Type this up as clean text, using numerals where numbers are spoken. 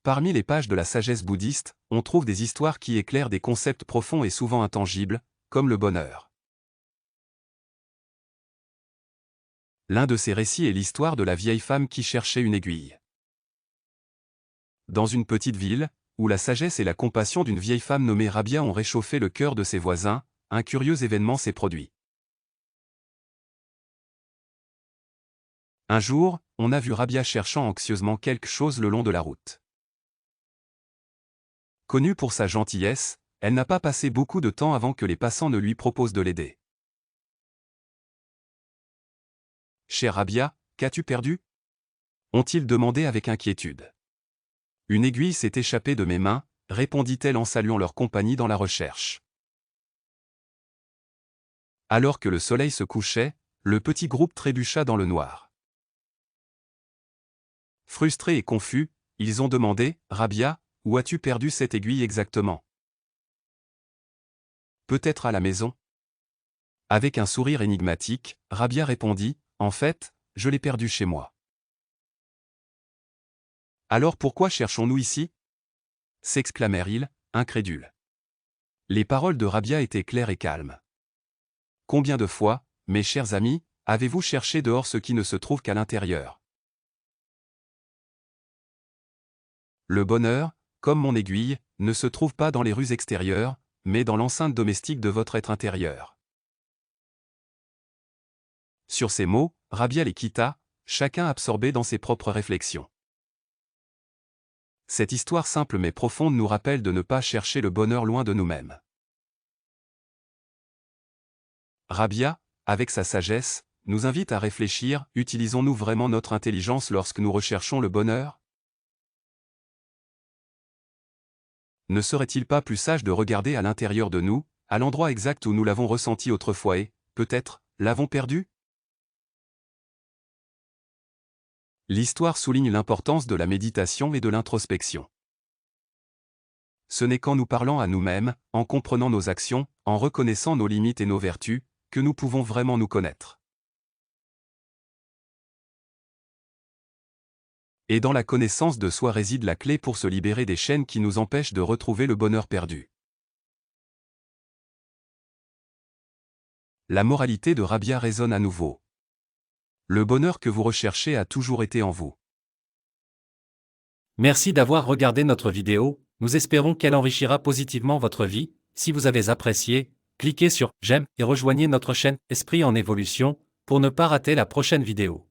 Parmi les pages de la sagesse bouddhiste, on trouve des histoires qui éclairent des concepts profonds et souvent intangibles, comme le bonheur. L'un de ces récits est l'histoire de la vieille femme qui cherchait une aiguille. Dans une petite ville, où la sagesse et la compassion d'une vieille femme nommée Rabia ont réchauffé le cœur de ses voisins, un curieux événement s'est produit. Un jour, on a vu Rabia cherchant anxieusement quelque chose le long de la route. Connue pour sa gentillesse, elle n'a pas passé beaucoup de temps avant que les passants ne lui proposent de l'aider. « Chère Rabia, qu'as-tu perdu » ont-ils demandé avec inquiétude. « Une aiguille s'est échappée de mes mains » répondit-elle en saluant leur compagnie dans la recherche. Alors que le soleil se couchait, le petit groupe trébucha dans le noir. Frustrés et confus, ils ont demandé « Rabia, où as-tu perdu cette aiguille exactement ?» « Peut-être à la maison ?» Avec un sourire énigmatique, Rabia répondit « En fait, je l'ai perdue chez moi. » « Alors pourquoi cherchons-nous ici » s'exclamèrent-ils, incrédules. Les paroles de Rabia étaient claires et calmes. « Combien de fois, mes chers amis, avez-vous cherché dehors ce qui ne se trouve qu'à l'intérieur ?» Le bonheur, comme mon aiguille, ne se trouve pas dans les rues extérieures, mais dans l'enceinte domestique de votre être intérieur. Sur ces mots, Rabia les quitta, chacun absorbé dans ses propres réflexions. Cette histoire simple mais profonde nous rappelle de ne pas chercher le bonheur loin de nous-mêmes. Rabia, avec sa sagesse, nous invite à réfléchir, utilisons-nous vraiment notre intelligence lorsque nous recherchons le bonheur ? Ne serait-il pas plus sage de regarder à l'intérieur de nous, à l'endroit exact où nous l'avons ressenti autrefois et, peut-être, l'avons perdu ? L'histoire souligne l'importance de la méditation et de l'introspection. Ce n'est qu'en nous parlant à nous-mêmes, en comprenant nos actions, en reconnaissant nos limites et nos vertus, que nous pouvons vraiment nous connaître. Et dans la connaissance de soi réside la clé pour se libérer des chaînes qui nous empêchent de retrouver le bonheur perdu. La moralité de Rabia résonne à nouveau. Le bonheur que vous recherchez a toujours été en vous. Merci d'avoir regardé notre vidéo, nous espérons qu'elle enrichira positivement votre vie. Si vous avez apprécié, cliquez sur « J'aime » et rejoignez notre chaîne « Esprit en évolution » pour ne pas rater la prochaine vidéo.